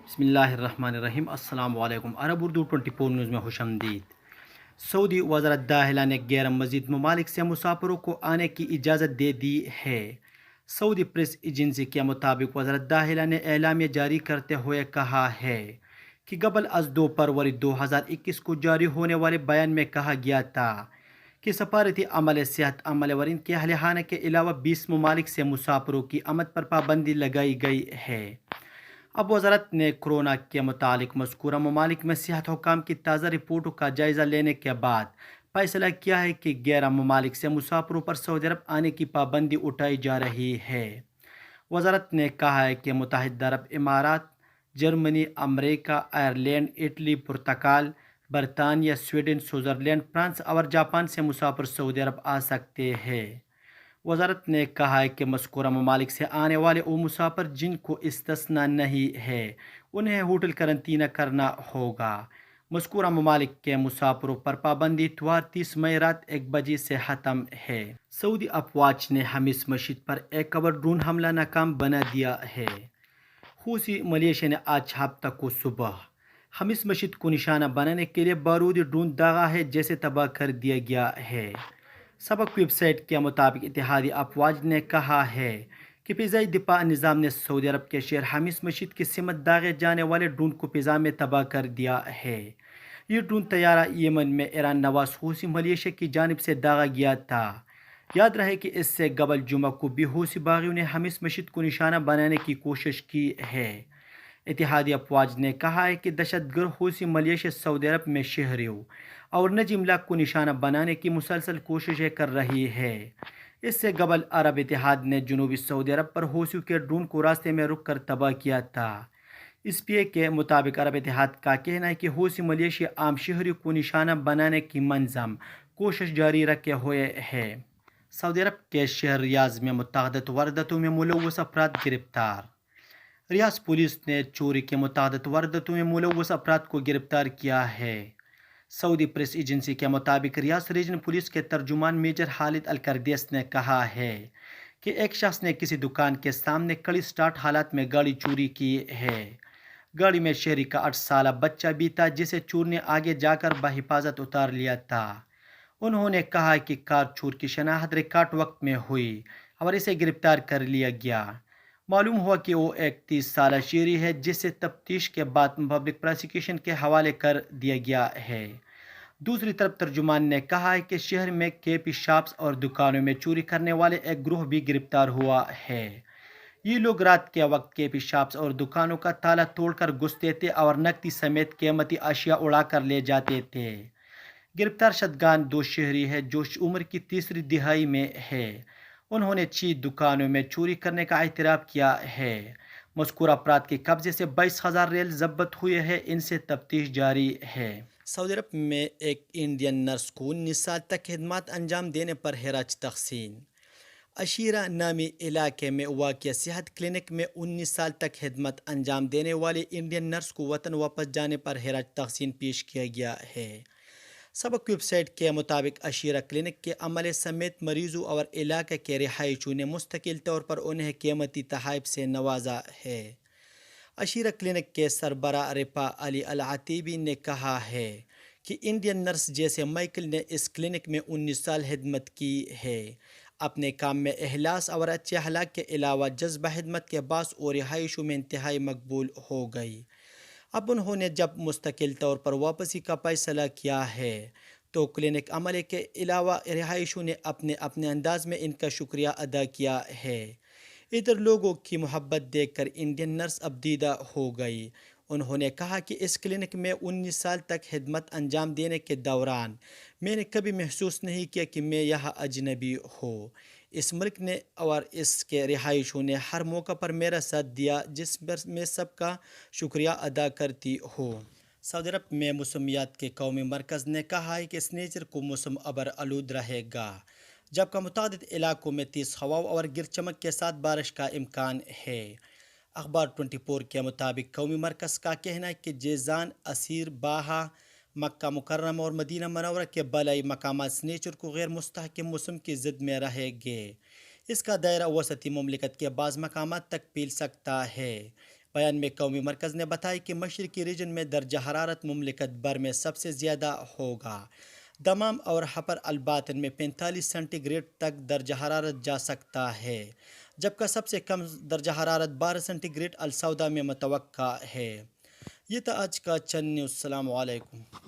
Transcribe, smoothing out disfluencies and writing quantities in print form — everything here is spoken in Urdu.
بسم اللہ الرحمن الرحیم۔ السلام علیکم۔ عرب اردو 24 نیوز میں خوش آمدید۔ سعودی وزارت داخلہ نے غیر مزید ممالک سے مسافروں کو آنے کی اجازت دے دی ہے۔ سعودی پریس ایجنسی کے مطابق وزارت داخلہ نے اعلامیہ جاری کرتے ہوئے کہا ہے کہ قبل از 2 فروری 2021 کو جاری ہونے والے بیان میں کہا گیا تھا کہ سفارتی عملے، صحت عملے اور ان کے اہل خانہ کے علاوہ 20 ممالک سے مسافروں کی آمد پر پابندی لگائی گئی ہے۔ اب وزارت نے کورونا کے متعلق مذکورہ ممالک میں صحت حکام کی تازہ رپورٹوں کا جائزہ لینے کے بعد فیصلہ کیا ہے کہ 11 ممالک سے مسافروں پر سعودی عرب آنے کی پابندی اٹھائی جا رہی ہے۔ وزارت نے کہا ہے کہ متحدہ عرب امارات، جرمنی، امریکہ، آئرلینڈ، اٹلی، پرتگال، برطانیہ، سویڈن، سوئٹزرلینڈ، فرانس اور جاپان سے مسافر سعودی عرب آ سکتے ہیں۔ وزارت نے کہا ہے کہ مذکورہ ممالک سے آنے والے وہ مسافر جن کو استثناء نہیں ہے انہیں ہوٹل قرنطینہ کرنا ہوگا۔ مذکورہ ممالک کے مسافروں پر پابندی اتوار 30 مئی رات 1 بجے سے ختم ہے۔ سعودی افواج نے حمیس مسجد پر ایک اور ڈرون حملہ ناکام بنا دیا ہے۔ حوثی ملیشیا نے آج ہفتہ کو صبح حمیس مسجد کو نشانہ بنانے کے لیے بارودی ڈرون داغا ہے جسے تباہ کر دیا گیا ہے۔ سبق ویب سائٹ کے مطابق اتحادی افواج نے کہا ہے کہ فضائی دفاع نظام نے سعودی عرب کے شہر حمیس مسجد کی سمت داغے جانے والے ڈرون کو فضا میں تباہ کر دیا ہے۔ یہ ڈرون طیارہ یمن میں ایران نواز حوثی ملیشیا کی جانب سے داغا گیا تھا۔ یاد رہے کہ اس سے قبل جمعہ کو بھی حوثی باغیوں نے حمیس مسجد کو نشانہ بنانے کی کوشش کی ہے۔ اتحادی افواج نے کہا ہے کہ دہشت گرد حوثی ملیشیا سعودی عرب میں شہریوں اور نجی املاک کو نشانہ بنانے کی مسلسل کوششیں کر رہی ہے۔ اس سے قبل عرب اتحاد نے جنوبی سعودی عرب پر حوثیوں کے ڈرون کو راستے میں رک کر تباہ کیا تھا۔ اس پی اے کے مطابق عرب اتحاد کا کہنا ہے کہ حوثی ملیشیا عام شہریوں کو نشانہ بنانے کی منظم کوشش جاری رکھے ہوئے ہے۔ سعودی عرب کے شہر ریاض میں متعدد وارداتوں میں ملوث افراد گرفتار۔ ریاض پولیس نے چوری کے متعدد وارداتوں میں ملوث افراد کو گرفتار کیا ہے۔ سعودی پریس ایجنسی کے مطابق ریاض ریجن پولیس کے ترجمان میجر خالد الکردیس نے کہا ہے کہ ایک شخص نے کسی دکان کے سامنے کڑی سٹارٹ حالت میں گاڑی چوری کی ہے۔ گاڑی میں شہری کا 8 سالہ بچہ بھی تھا جسے چور نے آگے جا کر بحفاظت اتار لیا تھا۔ انہوں نے کہا کہ کار چور کی شناخت ریکارڈ وقت میں ہوئی اور اسے گرفتار کر لیا گیا۔ معلوم ہوا کہ وہ ایک 30 سالہ شہری ہے جسے تفتیش کے بعد پبلک پروسیکیوشن کے حوالے کر دیا گیا ہے۔ دوسری طرف ترجمان نے کہا ہے کہ شہر میں کیپی شاپس اور دکانوں میں چوری کرنے والے ایک گروہ بھی گرفتار ہوا ہے۔ یہ لوگ رات کے وقت کیپی شاپس اور دکانوں کا تالا توڑ کر گھستے تھے اور نقدی سمیت قیمتی اشیاء اڑا کر لے جاتے تھے۔ گرفتار شدگان 2 شہری ہیں جو عمر کی تیسری دہائی میں ہے۔ انہوں نے 6 دکانوں میں چوری کرنے کا اعتراف کیا ہے۔ مذکورہ افراد کے قبضے سے 22,000 ریال ضبط ہوئے ہیں۔ ان سے تفتیش جاری ہے۔ سعودی عرب میں ایک انڈین نرس کو 19 سال تک خدمات انجام دینے پر ہراج تحسین۔ عشیرہ نامی علاقے میں واقع صحت کلینک میں 19 سال تک خدمت انجام دینے والے انڈین نرس کو وطن واپس جانے پر ہراج تحسین پیش کیا گیا ہے۔ سبق ویب سائٹ کے مطابق عشیرہ کلینک کے عملے سمیت مریضوں اور علاقے کے رہائشیوں نے مستقل طور پر انہیں قیمتی تحائف سے نوازا ہے۔ عشیرہ کلینک کے سربراہ رفا علی العتیبی نے کہا ہے کہ انڈین نرس جیسے مائیکل نے اس کلینک میں 19 سال خدمت کی ہے۔ اپنے کام میں اخلاص اور اچھے اخلاق کے علاوہ جذبہ خدمت کے باعث اور رہائشوں میں انتہائی مقبول ہو گئی۔ اب انہوں نے جب مستقل طور پر واپسی کا فیصلہ کیا ہے تو کلینک عملے کے علاوہ رہائشیوں نے اپنے اپنے انداز میں ان کا شکریہ ادا کیا ہے۔ ادھر لوگوں کی محبت دیکھ کر انڈین نرس اب دیدہ ہو گئی۔ انہوں نے کہا کہ اس کلینک میں 19 سال تک خدمت انجام دینے کے دوران میں نے کبھی محسوس نہیں کیا کہ میں یہاں اجنبی ہوں۔ اس ملک نے اور اس کے رہائشیوں نے ہر موقع پر میرا ساتھ دیا جس پر میں سب کا شکریہ ادا کرتی ہوں۔ سعودی عرب میں موسمیات کے قومی مرکز نے کہا ہے کہ سنیچر کو موسم ابر آلود رہے گا جبکہ متعدد علاقوں میں تیز ہواؤں اور گر چمک کے ساتھ بارش کا امکان ہے۔ اخبار 24 کے مطابق قومی مرکز کا کہنا ہے کہ جیزان، عسیر، باہا، مکہ مکرمہ اور مدینہ منورہ کے بالائی مقامات سنیچر کو غیر مستحکم موسم کی زد میں رہیں گے۔ اس کا دائرہ وسطی مملکت کے بعض مقامات تک پھیل سکتا ہے۔ بیان میں قومی مرکز نے بتایا کہ مشرقی ریجن میں درجہ حرارت مملکت بھر میں سب سے زیادہ ہوگا۔ دمام اور حپر الباطن میں 45 سینٹی گریڈ تک درجہ حرارت جا سکتا ہے، جبکہ سب سے کم درجہ حرارت 12 سینٹی گریڈ السوداء میں متوقع ہے۔ یہ تھا آج کا چند نیوز۔ السلام علیکم۔